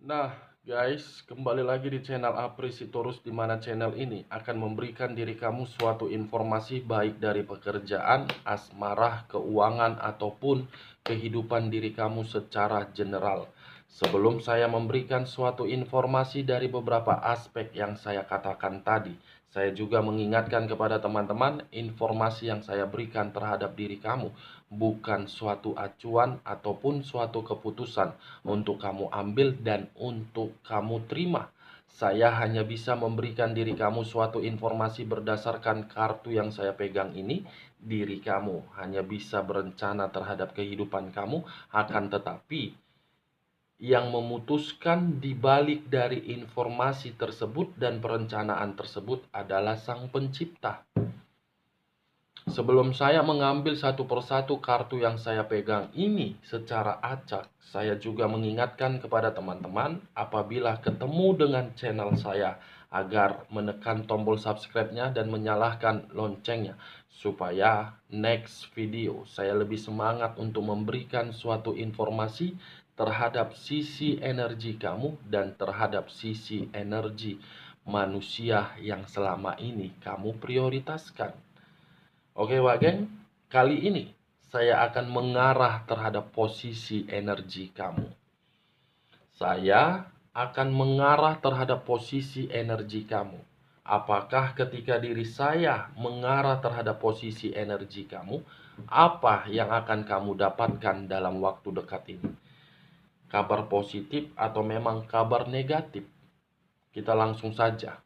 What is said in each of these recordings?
Nah, guys, kembali lagi di channel Apresitorus, di mana channel ini akan memberikan diri kamu suatu informasi baik dari pekerjaan, asmara, keuangan, ataupun kehidupan diri kamu secara general. Sebelum saya memberikan suatu informasi dari beberapa aspek yang saya katakan tadi, saya juga mengingatkan kepada teman-teman, informasi yang saya berikan terhadap diri kamu bukan suatu acuan ataupun suatu keputusan untuk kamu ambil dan untuk kamu terima. Saya hanya bisa memberikan diri kamu suatu informasi berdasarkan kartu yang saya pegang ini. Diri kamu hanya bisa berencana terhadap kehidupan kamu, akan tetapi yang memutuskan di balik dari informasi tersebut dan perencanaan tersebut adalah Sang Pencipta. Sebelum saya mengambil satu persatu kartu yang saya pegang ini secara acak, saya juga mengingatkan kepada teman-teman apabila ketemu dengan channel saya agar menekan tombol subscribe-nya dan menyalakan loncengnya supaya next video saya lebih semangat untuk memberikan suatu informasi terhadap sisi energi kamu dan terhadap sisi energi manusia yang selama ini kamu prioritaskan. Oke, Wak Geng, kali ini saya akan mengarah terhadap posisi energi kamu. Saya akan mengarah terhadap posisi energi kamu. Apakah ketika diri saya mengarah terhadap posisi energi kamu, apa yang akan kamu dapatkan dalam waktu dekat ini? Kabar positif atau memang kabar negatif? Kita langsung saja.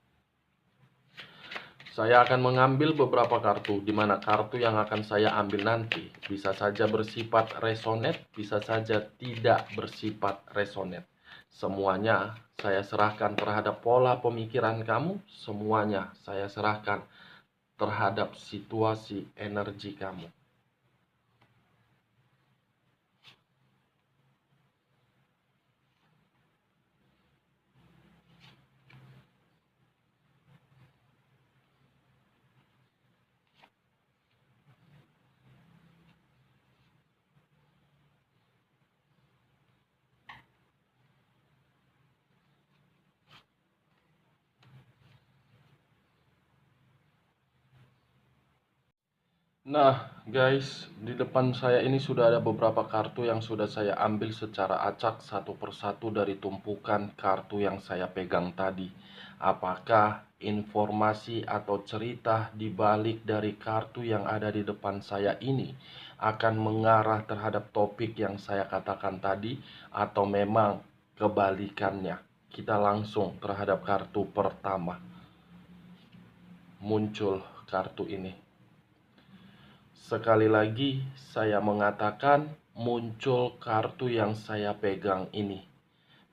Saya akan mengambil beberapa kartu, di mana kartu yang akan saya ambil nanti bisa saja bersifat resonate, bisa saja tidak bersifat resonate. Semuanya saya serahkan terhadap pola pemikiran kamu, semuanya saya serahkan terhadap situasi energi kamu. Nah, guys, di depan saya ini sudah ada beberapa kartu yang sudah saya ambil secara acak satu persatu dari tumpukan kartu yang saya pegang tadi. Apakah informasi atau cerita di balik dari kartu yang ada di depan saya ini akan mengarah terhadap topik yang saya katakan tadi, atau memang kebalikannya? Kita langsung terhadap kartu pertama. Muncul kartu ini. Sekali lagi saya mengatakan muncul kartu yang saya pegang ini,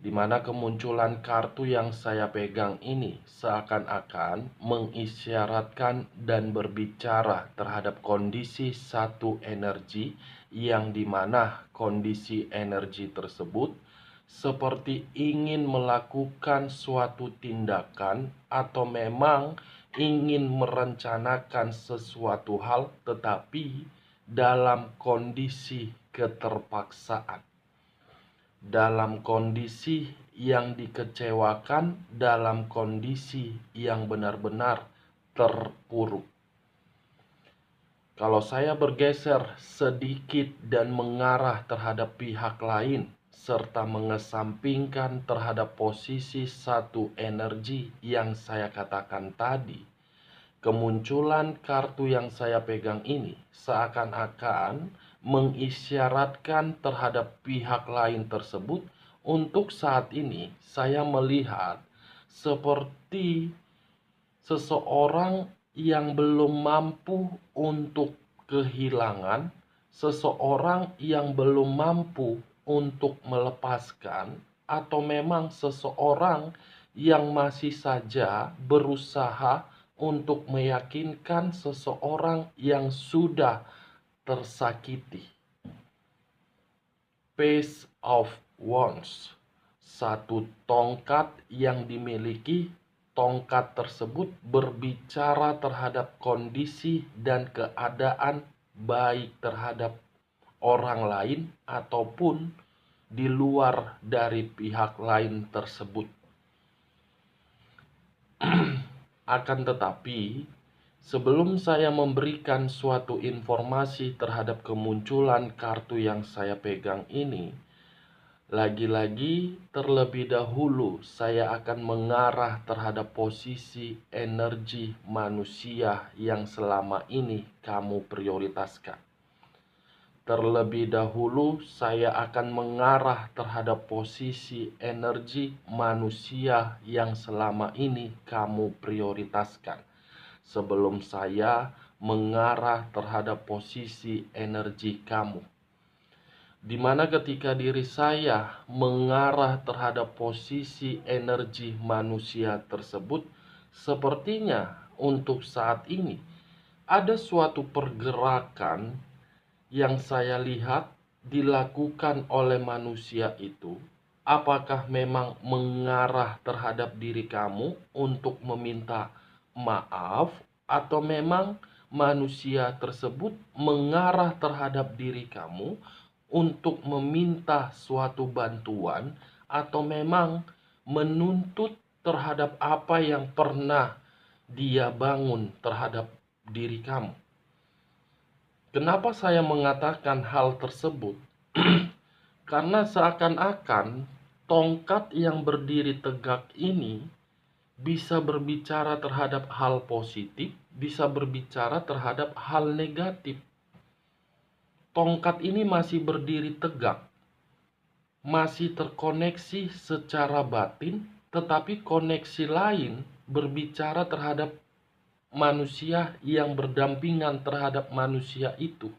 di mana kemunculan kartu yang saya pegang ini seakan-akan mengisyaratkan dan berbicara terhadap kondisi satu energi, yang dimana kondisi energi tersebut seperti ingin melakukan suatu tindakan atau memang ingin merencanakan sesuatu hal, tetapi dalam kondisi keterpaksaan, dalam kondisi yang dikecewakan, dalam kondisi yang benar-benar terpuruk. Kalau saya bergeser sedikit dan mengarah terhadap pihak lain, serta mengesampingkan terhadap posisi satu energi yang saya katakan tadi, kemunculan kartu yang saya pegang ini seakan-akan mengisyaratkan terhadap pihak lain tersebut. Untuk saat ini saya melihat seperti seseorang yang belum mampu untuk kehilangan, seseorang yang belum mampu untuk melepaskan, atau memang seseorang yang masih saja berusaha untuk meyakinkan seseorang yang sudah tersakiti. Page of Wands, satu tongkat yang dimiliki. Tongkat tersebut berbicara terhadap kondisi dan keadaan baik terhadap orang lain ataupun di luar dari pihak lain tersebut. Akan tetapi, sebelum saya memberikan suatu informasi terhadap kemunculan kartu yang saya pegang ini, lagi-lagi terlebih dahulu saya akan mengarah terhadap posisi energi manusia yang selama ini kamu prioritaskan. Terlebih dahulu saya akan mengarah terhadap posisi energi manusia yang selama ini kamu prioritaskan. Sebelum saya mengarah terhadap posisi energi kamu. Di mana ketika diri saya mengarah terhadap posisi energi manusia tersebut, sepertinya untuk saat ini ada suatu pergerakan yang saya lihat dilakukan oleh manusia itu. Apakah memang mengarah terhadap diri kamu untuk meminta maaf, atau memang manusia tersebut mengarah terhadap diri kamu untuk meminta suatu bantuan, atau memang menuntut terhadap apa yang pernah dia bangun terhadap diri kamu? Kenapa saya mengatakan hal tersebut? Karena seakan-akan tongkat yang berdiri tegak ini bisa berbicara terhadap hal positif, bisa berbicara terhadap hal negatif. Tongkat ini masih berdiri tegak, masih terkoneksi secara batin, tetapi koneksi lain berbicara terhadap manusia yang berdampingan terhadap manusia itu.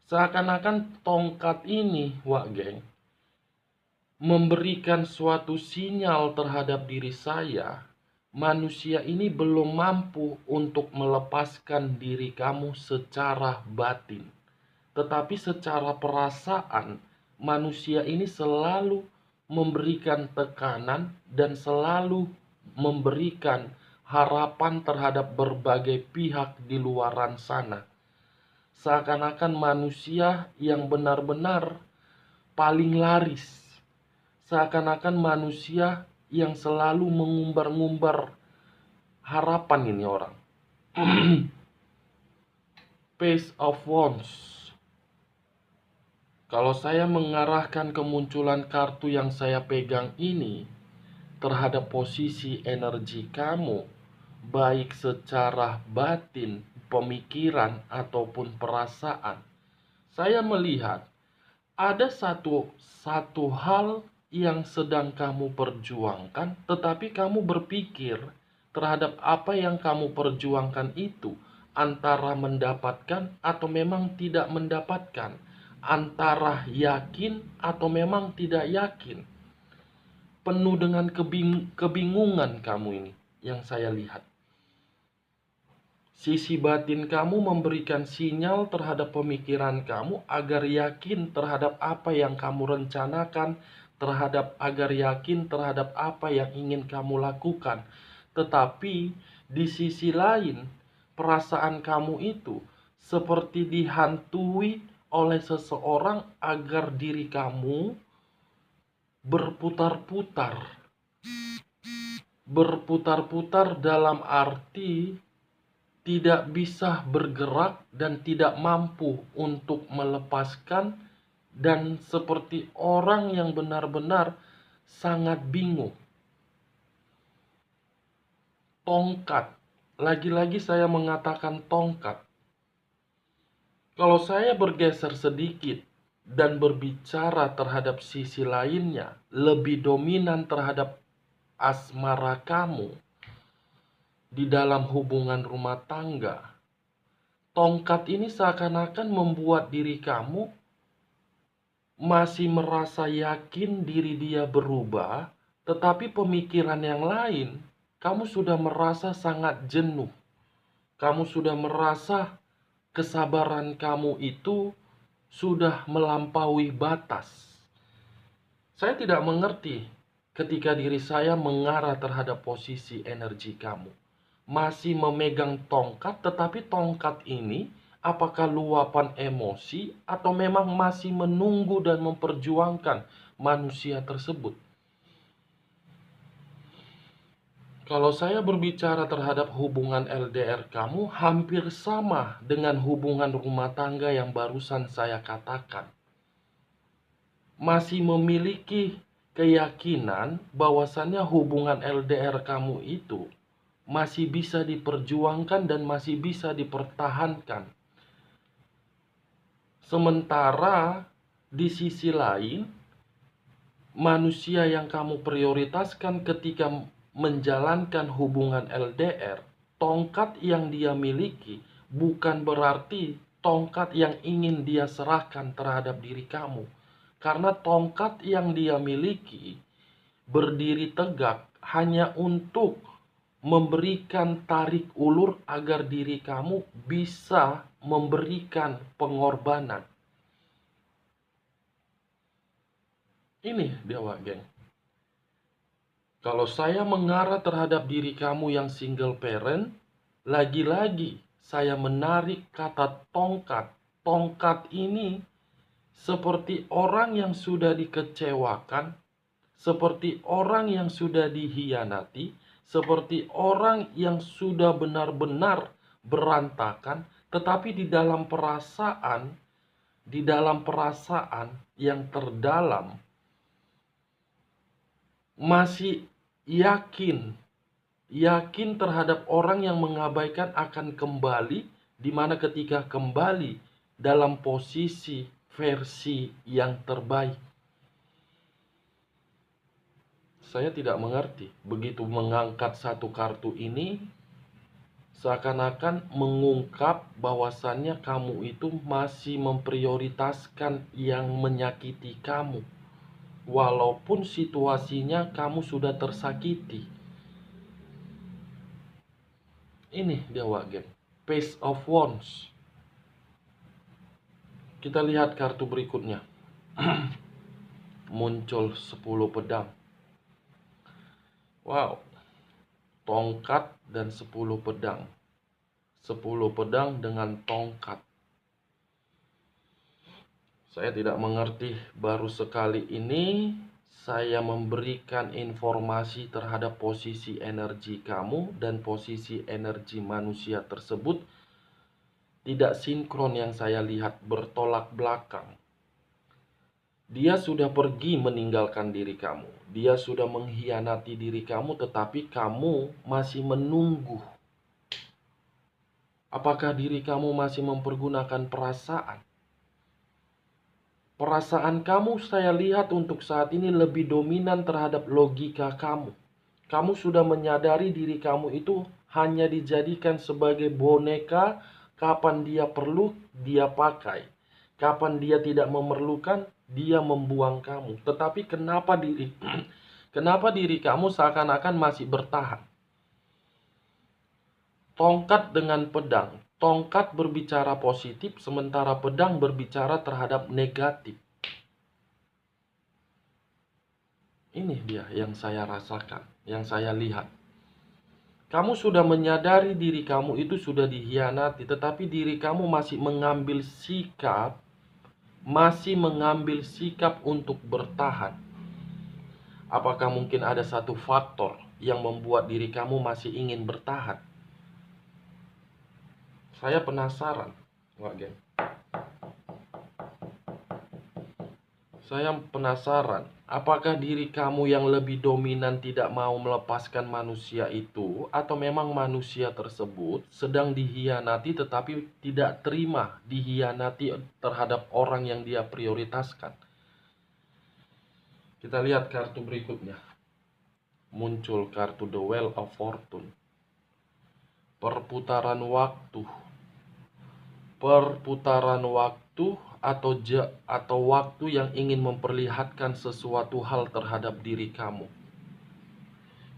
Seakan-akan tongkat ini, Wak Geng, memberikan suatu sinyal terhadap diri saya. Manusia ini belum mampu untuk melepaskan diri kamu secara batin. Tetapi secara perasaan, manusia ini selalu memberikan tekanan dan selalu memberikan harapan terhadap berbagai pihak di luaran sana. Seakan-akan manusia yang benar-benar paling laris. Seakan-akan manusia yang selalu mengumbar-ngumbar harapan ini orang. Page of Wands. Kalau saya mengarahkan kemunculan kartu yang saya pegang ini terhadap posisi energi kamu, baik secara batin, pemikiran, ataupun perasaan, saya melihat ada satu hal yang sedang kamu perjuangkan, tetapi kamu berpikir terhadap apa yang kamu perjuangkan itu antara mendapatkan atau memang tidak mendapatkan, antara yakin atau memang tidak yakin. Penuh dengan kebingungan kamu ini yang saya lihat. Sisi batin kamu memberikan sinyal terhadap pemikiran kamu agar yakin terhadap apa yang kamu rencanakan, agar yakin terhadap apa yang ingin kamu lakukan. Tetapi di sisi lain, perasaan kamu itu seperti dihantui oleh seseorang agar diri kamu berputar-putar. Berputar-putar dalam arti tidak bisa bergerak dan tidak mampu untuk melepaskan, dan seperti orang yang benar-benar sangat bingung. Tongkat, lagi-lagi saya mengatakan tongkat. Kalau saya bergeser sedikit dan berbicara terhadap sisi lainnya, lebih dominan terhadap asmara kamu di dalam hubungan rumah tangga, tongkat ini seakan-akan membuat diri kamu masih merasa yakin diri dia berubah, tetapi pemikiran yang lain, kamu sudah merasa sangat jenuh. Kamu sudah merasa kesabaran kamu itu sudah melampaui batas. Saya tidak mengerti ketika diri saya mengarah terhadap posisi energi kamu. Masih memegang tongkat, tetapi tongkat ini Apakah luapan emosi atau memang masih menunggu dan memperjuangkan manusia tersebut? Kalau saya berbicara terhadap hubungan LDR kamu, hampir sama dengan hubungan rumah tangga yang barusan saya katakan. Masih memiliki keyakinan bahwasannya hubungan LDR kamu itu masih bisa diperjuangkan dan masih bisa dipertahankan. Sementara di sisi lain, manusia yang kamu prioritaskan ketika menjalankan hubungan LDR, tongkat yang dia miliki bukan berarti tongkat yang ingin dia serahkan terhadap diri kamu. Karena tongkat yang dia miliki berdiri tegak hanya untuk memberikan tarik ulur agar diri kamu bisa memberikan pengorbanan. Ini dia, Wak Geng. Kalau saya mengarah terhadap diri kamu yang single parent, lagi-lagi saya menarik kata tongkat. Tongkat ini seperti orang yang sudah dikecewakan, seperti orang yang sudah dihianati, seperti orang yang sudah benar-benar berantakan, tetapi di dalam perasaan yang terdalam masih yakin terhadap orang yang mengabaikan akan kembali, di mana ketika kembali dalam posisi versi yang terbaik. Saya tidak mengerti, begitu mengangkat satu kartu ini, seakan-akan mengungkap bahwasannya kamu itu masih memprioritaskan yang menyakiti kamu. Walaupun situasinya kamu sudah tersakiti. Ini dia, Wagen. Page of Wands. Kita lihat kartu berikutnya. Muncul 10 pedang. Wow. Tongkat dan 10 pedang. 10 pedang dengan tongkat. Saya tidak mengerti, baru sekali ini saya memberikan informasi terhadap posisi energi kamu dan posisi energi manusia tersebut tidak sinkron yang saya lihat, bertolak belakang. Dia sudah pergi meninggalkan diri kamu. Dia sudah mengkhianati diri kamu, tetapi kamu masih menunggu. Apakah diri kamu masih mempergunakan perasaan? Perasaan kamu saya lihat untuk saat ini lebih dominan terhadap logika kamu. Kamu sudah menyadari diri kamu itu hanya dijadikan sebagai boneka, kapan dia perlu, dia pakai. Kapan dia tidak memerlukan, dia membuang kamu. Tetapi kenapa diri kamu seakan-akan masih bertahan? Tongkat dengan pedang. Tongkat berbicara positif, sementara pedang berbicara terhadap negatif. Ini dia yang saya rasakan, yang saya lihat. Kamu sudah menyadari diri kamu itu sudah dikhianati, tetapi diri kamu masih mengambil sikap untuk bertahan. Apakah mungkin ada satu faktor yang membuat diri kamu masih ingin bertahan? Saya penasaran, Wak Geng. Saya penasaran, apakah diri kamu yang lebih dominan tidak mau melepaskan manusia itu, atau memang manusia tersebut sedang dikhianati tetapi tidak terima dikhianati terhadap orang yang dia prioritaskan? Kita lihat kartu berikutnya. Muncul kartu The Wheel of Fortune. Perputaran waktu. Perputaran waktu atau waktu yang ingin memperlihatkan sesuatu hal terhadap diri kamu.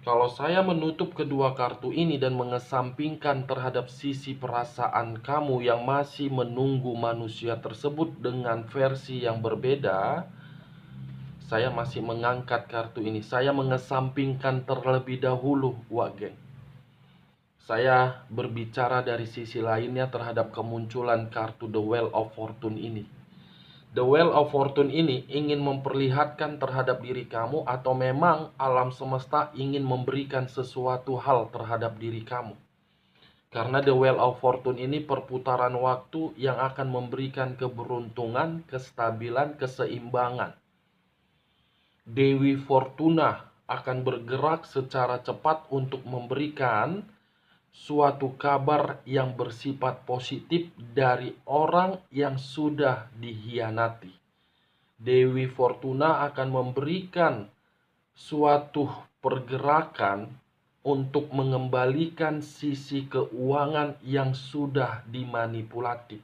Kalau saya menutup kedua kartu ini dan mengesampingkan terhadap sisi perasaan kamu yang masih menunggu manusia tersebut dengan versi yang berbeda, saya masih mengangkat kartu ini. Saya mengesampingkan terlebih dahulu, Wak Geng. saya berbicara dari sisi lainnya terhadap kemunculan kartu The Wheel of Fortune ini. The Wheel of Fortune ini ingin memperlihatkan terhadap diri kamu, atau memang alam semesta ingin memberikan sesuatu hal terhadap diri kamu. Karena The Wheel of Fortune ini perputaran waktu yang akan memberikan keberuntungan, kestabilan, keseimbangan. Dewi Fortuna akan bergerak secara cepat untuk memberikan suatu kabar yang bersifat positif dari orang yang sudah dihianati. Dewi Fortuna akan memberikan suatu pergerakan untuk mengembalikan sisi keuangan yang sudah dimanipulasi.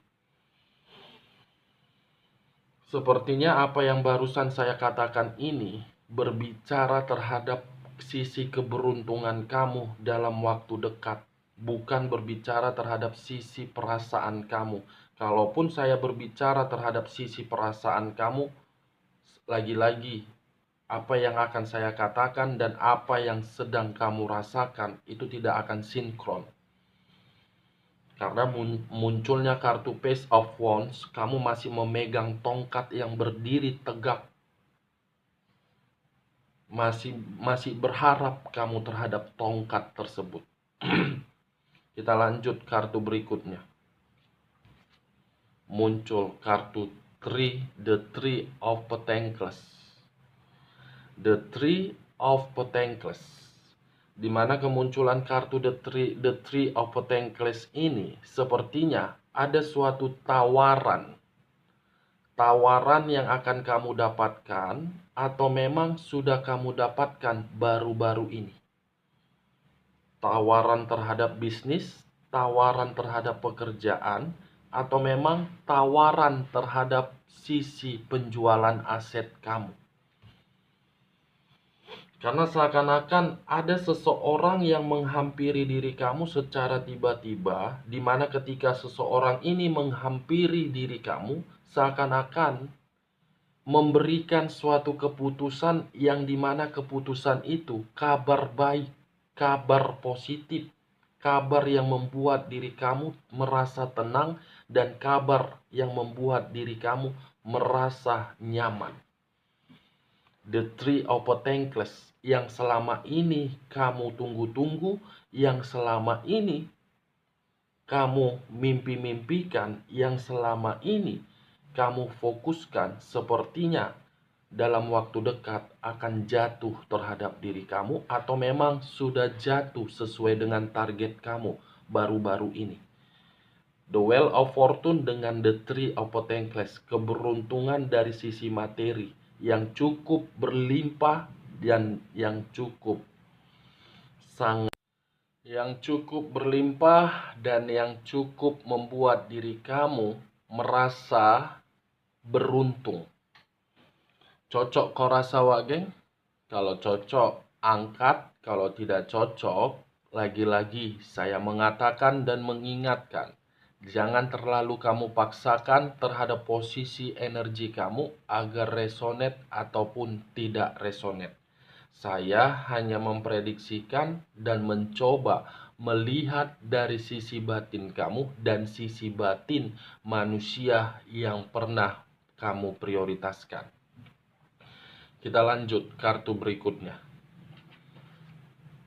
Sepertinya apa yang barusan saya katakan ini berbicara terhadap sisi keberuntungan kamu dalam waktu dekat, bukan berbicara terhadap sisi perasaan kamu. Kalaupun saya berbicara terhadap sisi perasaan kamu, lagi-lagi apa yang akan saya katakan dan apa yang sedang kamu rasakan itu tidak akan sinkron. Karena munculnya kartu Page of Wands, kamu masih memegang tongkat yang berdiri tegak. Masih berharap kamu terhadap tongkat tersebut. Kita lanjut kartu berikutnya. Muncul kartu The Three of Pentacles. The Three of Pentacles, di mana kemunculan kartu The Three of Pentacles ini sepertinya ada suatu tawaran yang akan kamu dapatkan, atau memang sudah kamu dapatkan baru-baru ini. Tawaran terhadap bisnis, tawaran terhadap pekerjaan, atau memang tawaran terhadap sisi penjualan aset kamu. Karena seakan-akan ada seseorang yang menghampiri diri kamu secara tiba-tiba, di mana ketika seseorang ini menghampiri diri kamu, seakan-akan memberikan suatu keputusan yang dimana keputusan itu kabar baik, kabar positif, kabar yang membuat diri kamu merasa tenang, dan kabar yang membuat diri kamu merasa nyaman. The Three of Pentacles yang selama ini kamu tunggu-tunggu, yang selama ini kamu mimpi-mimpikan, yang selama ini kamu fokuskan, sepertinya dalam waktu dekat akan jatuh terhadap diri kamu, atau memang sudah jatuh sesuai dengan target kamu baru-baru ini. The Wheel of Fortune dengan The Three of Pentacles, keberuntungan dari sisi materi yang cukup berlimpah dan yang cukup berlimpah dan yang cukup membuat diri kamu merasa beruntung. Cocok kau rasa wak geng? Kalau cocok angkat, kalau tidak cocok, lagi-lagi saya mengatakan dan mengingatkan, jangan terlalu kamu paksakan terhadap posisi energi kamu agar resonate ataupun tidak resonate. Saya hanya memprediksikan dan mencoba melihat dari sisi batin kamu dan sisi batin manusia yang pernah kamu prioritaskan. Kita lanjut kartu berikutnya.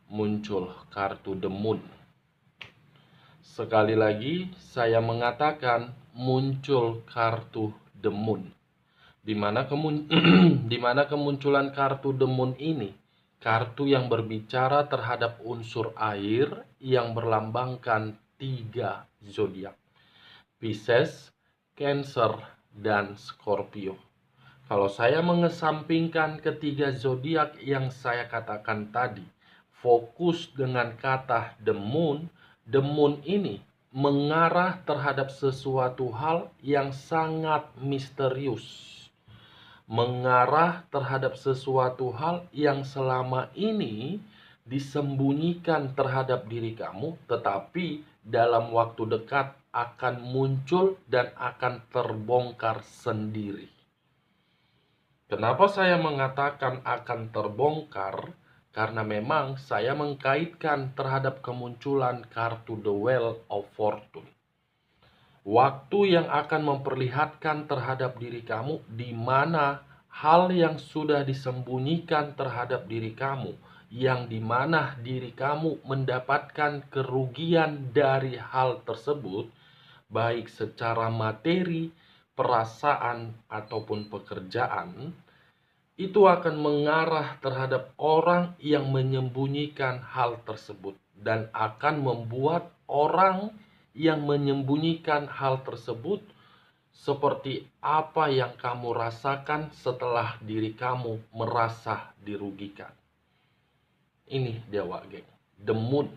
Muncul kartu The Moon. Sekali lagi saya mengatakan muncul kartu The Moon. Di mana kemunculan kartu The Moon ini, kartu yang berbicara terhadap unsur air yang berlambangkan 3 zodiak: Pisces, Cancer, dan Scorpio. Kalau saya mengesampingkan ketiga zodiak yang saya katakan tadi, fokus dengan kata The Moon ini mengarah terhadap sesuatu hal yang sangat misterius, mengarah terhadap sesuatu hal yang selama ini disembunyikan terhadap diri kamu, tetapi dalam waktu dekat akan muncul dan akan terbongkar sendiri. Kenapa saya mengatakan akan terbongkar? karena memang saya mengkaitkan terhadap kemunculan kartu The Wheel of Fortune. Waktu yang akan memperlihatkan terhadap diri kamu di mana hal yang sudah disembunyikan terhadap diri kamu, yang di mana diri kamu mendapatkan kerugian dari hal tersebut, baik secara materi, perasaan, ataupun pekerjaan, itu akan mengarah terhadap orang yang menyembunyikan hal tersebut dan akan membuat orang yang menyembunyikan hal tersebut seperti apa yang kamu rasakan setelah diri kamu merasa dirugikan. Ini Dewa Geng, The Moon.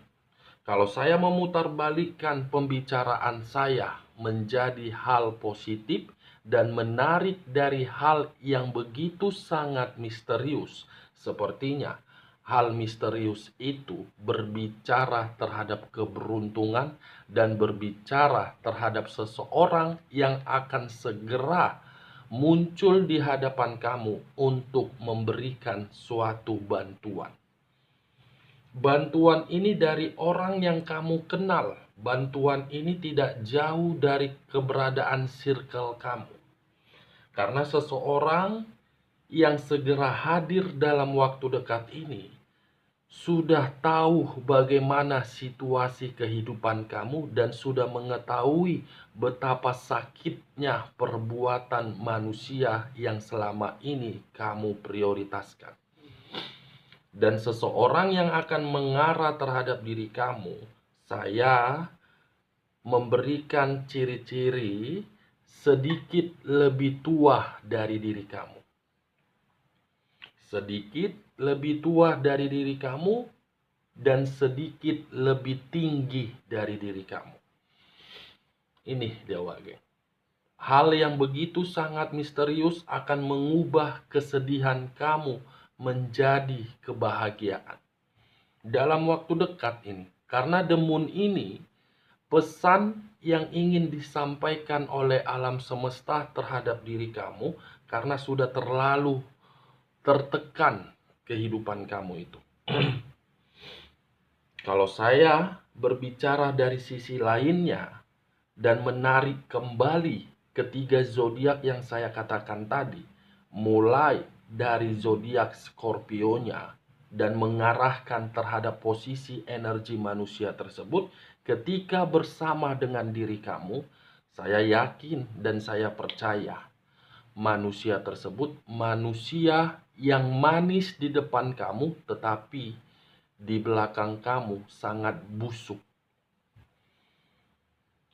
Kalau saya memutarbalikkan pembicaraan saya menjadi hal positif dan menarik dari hal yang begitu sangat misterius, sepertinya hal misterius itu berbicara terhadap keberuntungan dan berbicara terhadap seseorang yang akan segera muncul di hadapan kamu untuk memberikan suatu bantuan. Bantuan ini dari orang yang kamu kenal. Bantuan ini tidak jauh dari keberadaan circle kamu. Karena seseorang yang segera hadir dalam waktu dekat ini sudah tahu bagaimana situasi kehidupan kamu dan sudah mengetahui betapa sakitnya perbuatan manusia yang selama ini kamu prioritaskan. Dan seseorang yang akan mengarah terhadap diri kamu, saya memberikan ciri-ciri sedikit lebih tua dari diri kamu. Sedikit lebih tua dari diri kamu dan sedikit lebih tinggi dari diri kamu. Ini Dewa Geng. Hal yang begitu sangat misterius akan mengubah kesedihan kamu menjadi kebahagiaan dalam waktu dekat ini. Karena The Moon ini pesan yang ingin disampaikan oleh alam semesta terhadap diri kamu karena sudah terlalu tertekan kehidupan kamu itu. Kalau saya berbicara dari sisi lainnya dan menarik kembali ketiga zodiak yang saya katakan tadi, mulai dari zodiak Scorpio-nya dan mengarahkan terhadap posisi energi manusia tersebut ketika bersama dengan diri kamu, saya yakin dan saya percaya manusia tersebut manusia yang manis di depan kamu, tetapi di belakang kamu sangat busuk.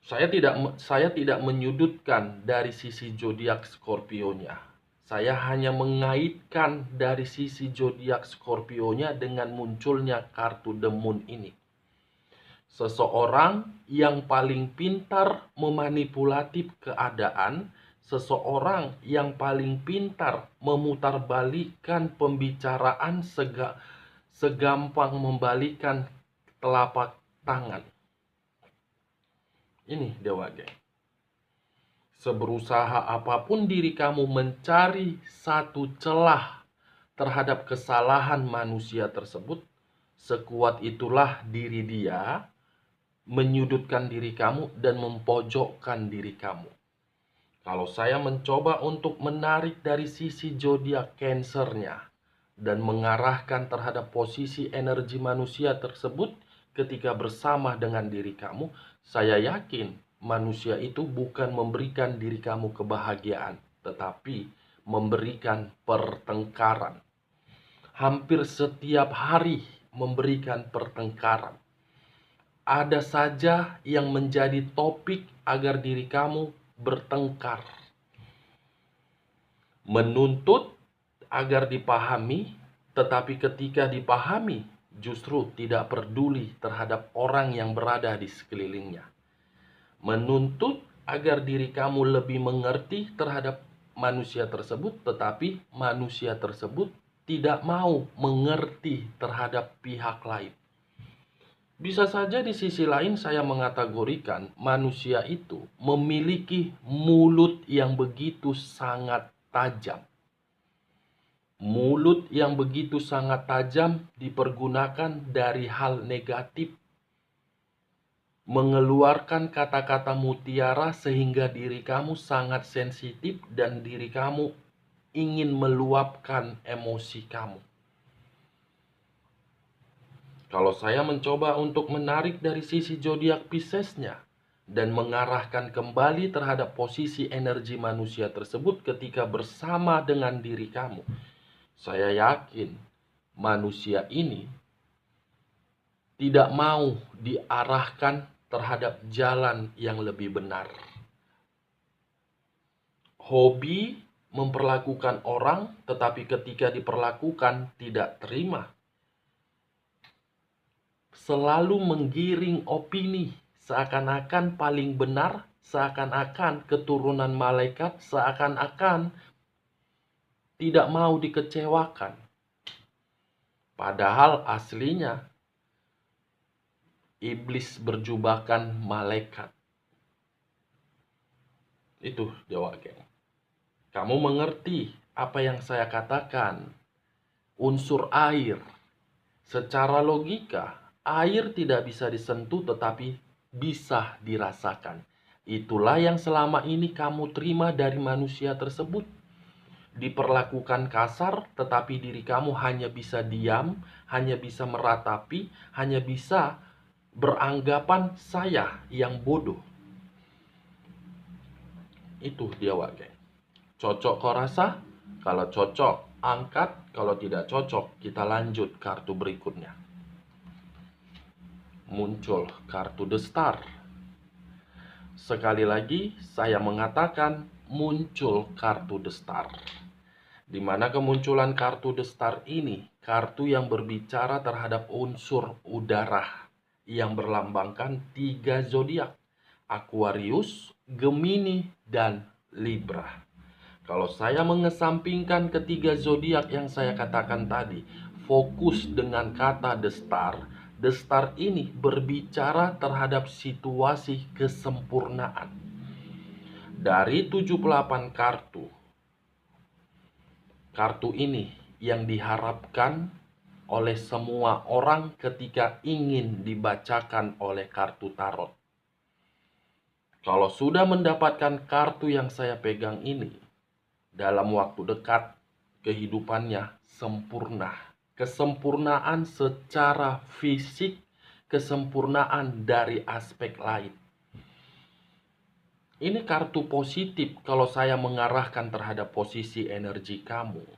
Saya tidak menyudutkan dari sisi zodiak Scorpio-nya. Saya hanya mengaitkan dari sisi zodiak Scorpio-nya dengan munculnya kartu The Moon ini. Seseorang yang paling pintar memanipulatif keadaan, seseorang yang paling pintar memutarbalikkan pembicaraan segampang membalikan telapak tangan. Ini Dewa Geng. Seberusaha apapun diri kamu mencari satu celah terhadap kesalahan manusia tersebut, sekuat itulah diri dia menyudutkan diri kamu dan mempojokkan diri kamu. Kalau saya mencoba untuk menarik dari sisi zodiak Cancer-nya dan mengarahkan terhadap posisi energi manusia tersebut ketika bersama dengan diri kamu, saya yakin manusia itu bukan memberikan diri kamu kebahagiaan, tetapi memberikan pertengkaran. Hampir setiap hari memberikan pertengkaran. Ada saja yang menjadi topik agar diri kamu bertengkar. Menuntut agar dipahami, tetapi ketika dipahami justru tidak peduli terhadap orang yang berada di sekelilingnya. Menuntut agar diri kamu lebih mengerti terhadap manusia tersebut, tetapi manusia tersebut tidak mau mengerti terhadap pihak lain. Bisa saja di sisi lain saya mengategorikan manusia itu memiliki mulut yang begitu sangat tajam. Mulut yang begitu sangat tajam dipergunakan dari hal negatif, mengeluarkan kata-kata mutiara sehingga diri kamu sangat sensitif dan diri kamu ingin meluapkan emosi kamu. Kalau saya mencoba untuk menarik dari sisi zodiak Piscesnya dan mengarahkan kembali terhadap posisi energi manusia tersebut ketika bersama dengan diri kamu, saya yakin manusia ini tidak mau diarahkan terhadap jalan yang lebih benar. Hobi memperlakukan orang, tetapi ketika diperlakukan tidak terima. Selalu menggiring opini, seakan-akan paling benar, seakan-akan keturunan malaikat, seakan-akan tidak mau dikecewakan. Padahal aslinya iblis berjubahkan malaikat. Itu Dewa Geng. Kamu mengerti apa yang saya katakan? Unsur air. Secara logika, air tidak bisa disentuh tetapi bisa dirasakan. Itulah yang selama ini kamu terima dari manusia tersebut. Diperlakukan kasar, tetapi diri kamu hanya bisa diam, hanya bisa meratapi, hanya bisa beranggapan saya yang bodoh. Itu dia Geng. Cocok kau rasa? Kalau cocok, angkat. Kalau tidak cocok, kita lanjut kartu berikutnya. Muncul kartu The Star. Sekali lagi, saya mengatakan muncul kartu The Star. Di mana kemunculan kartu The Star ini, kartu yang berbicara terhadap unsur udara yang berlambangkan 3 zodiak: Aquarius, Gemini, dan Libra. Kalau saya mengesampingkan ketiga zodiak yang saya katakan tadi, fokus dengan kata The Star. The Star ini berbicara terhadap situasi kesempurnaan. Dari 78 kartu, kartu ini yang diharapkan oleh semua orang ketika ingin dibacakan oleh kartu tarot. Kalau sudah mendapatkan kartu yang saya pegang ini, dalam waktu dekat kehidupannya sempurna. Kesempurnaan secara fisik, kesempurnaan dari aspek lain. Ini kartu positif kalau saya mengarahkan terhadap posisi energi kamu.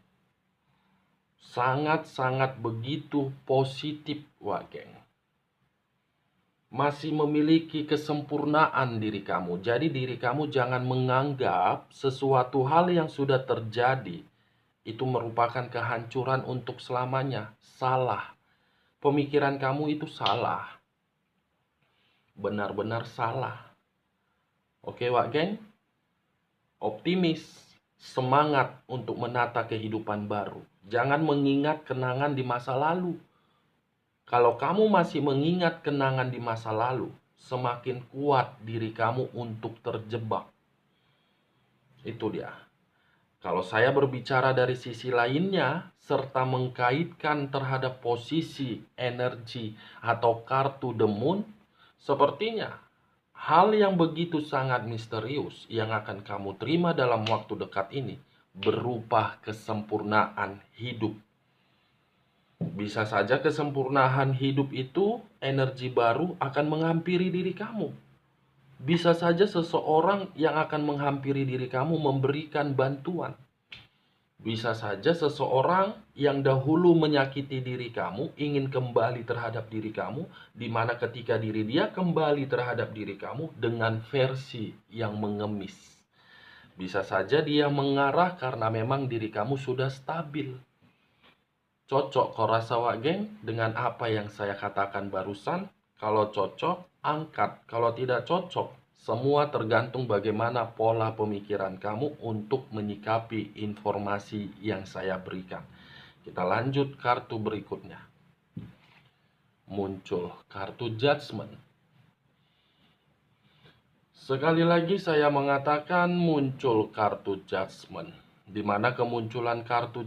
Sangat-sangat begitu positif, Geng. Masih memiliki kesempurnaan diri kamu. Jadi diri kamu jangan menganggap sesuatu hal yang sudah terjadi itu merupakan kehancuran untuk selamanya. Salah. Pemikiran kamu itu salah. Benar-benar salah. Oke, Geng? Optimis. Semangat untuk menata kehidupan baru. Jangan mengingat kenangan di masa lalu. Kalau kamu masih mengingat kenangan di masa lalu, semakin kuat diri kamu untuk terjebak. Itu dia. Kalau saya berbicara dari sisi lainnya, serta mengkaitkan terhadap posisi energi atau kartu The Moon, sepertinya hal yang begitu sangat misterius yang akan kamu terima dalam waktu dekat ini berupa kesempurnaan hidup. Bisa saja kesempurnaan hidup itu energi baru akan menghampiri diri kamu. Bisa saja seseorang yang akan menghampiri diri kamu memberikan bantuan. Bisa saja seseorang yang dahulu menyakiti diri kamu ingin kembali terhadap diri kamu, di mana ketika diri dia kembali terhadap diri kamu dengan versi yang mengemis. Bisa saja dia mengarah karena memang diri kamu sudah stabil. Cocok kau rasa Geng dengan apa yang saya katakan barusan? Kalau cocok, angkat. Kalau tidak cocok, semua tergantung bagaimana pola pemikiran kamu untuk menyikapi informasi yang saya berikan. Kita lanjut kartu berikutnya. Muncul kartu Judgment. Sekali lagi saya mengatakan muncul kartu Judgment. di mana kemunculan kartu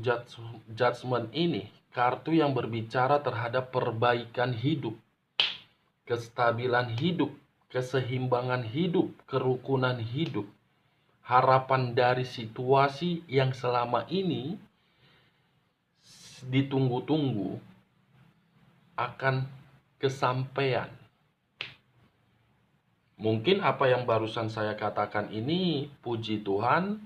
judgment ini, kartu yang berbicara terhadap perbaikan hidup, kestabilan hidup, keseimbangan hidup, kerukunan hidup, harapan dari situasi yang selama ini ditunggu-tunggu akan kesampaian. Mungkin apa yang barusan saya katakan ini, puji Tuhan,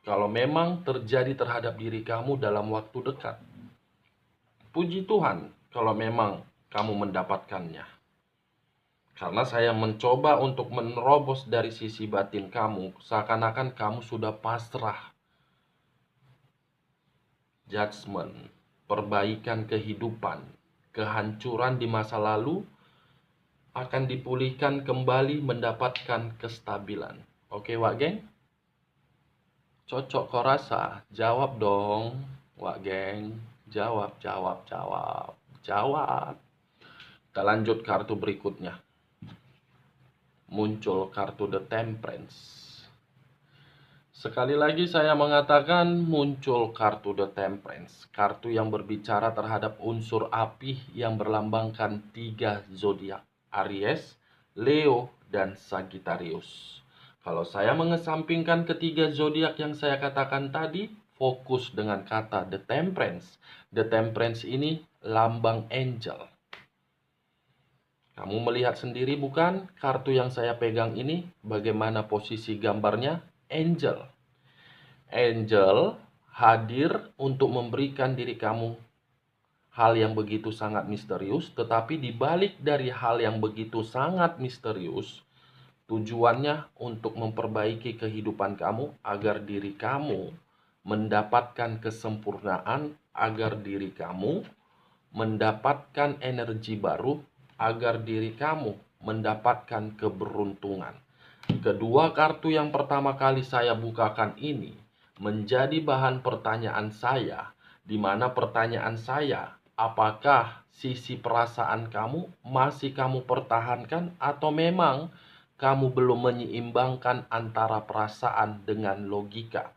kalau memang terjadi terhadap diri kamu dalam waktu dekat. Puji Tuhan kalau memang kamu mendapatkannya. Karena saya mencoba untuk menerobos dari sisi batin kamu, seakan-akan kamu sudah pasrah. Judgment, perbaikan kehidupan, kehancuran di masa lalu akan dipulihkan kembali, mendapatkan kestabilan. Oke, Wak Geng? Cocok kau rasa? Jawab dong, Wak Geng. Jawab. Kita lanjut kartu berikutnya. Muncul kartu The Temperance. Sekali lagi saya mengatakan muncul kartu The Temperance. Kartu yang berbicara terhadap unsur api yang berlambangkan 3 zodiak. Aries, Leo, dan Sagittarius. Kalau saya mengesampingkan ketiga zodiak yang saya katakan tadi, fokus dengan kata The Temperance. The Temperance ini lambang angel. Kamu melihat sendiri bukan kartu yang saya pegang ini bagaimana posisi gambarnya? Angel. Angel hadir untuk memberikan diri kamu hal yang begitu sangat misterius, tetapi dibalik dari hal yang begitu sangat misterius, tujuannya untuk memperbaiki kehidupan kamu agar diri kamu mendapatkan kesempurnaan, agar diri kamu mendapatkan energi baru, agar diri kamu mendapatkan keberuntungan. Kedua kartu yang pertama kali saya bukakan ini menjadi bahan pertanyaan saya, di mana pertanyaan saya, apakah sisi perasaan kamu masih kamu pertahankan atau memang kamu belum menyeimbangkan antara perasaan dengan logika?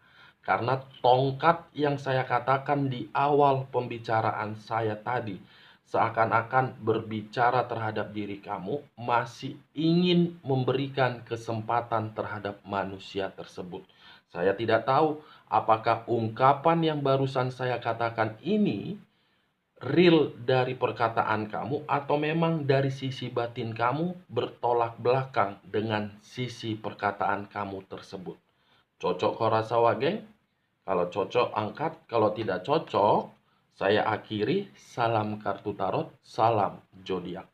Karena tongkat yang saya katakan di awal pembicaraan saya tadi seakan-akan berbicara terhadap diri kamu, masih ingin memberikan kesempatan terhadap manusia tersebut. Saya tidak tahu apakah ungkapan yang barusan saya katakan ini real dari perkataan kamu atau memang dari sisi batin kamu bertolak belakang dengan sisi perkataan kamu tersebut. Cocok kau rasa, Wak Geng? Kalau cocok angkat, kalau tidak cocok saya akhiri. Salam kartu tarot, salam zodiak.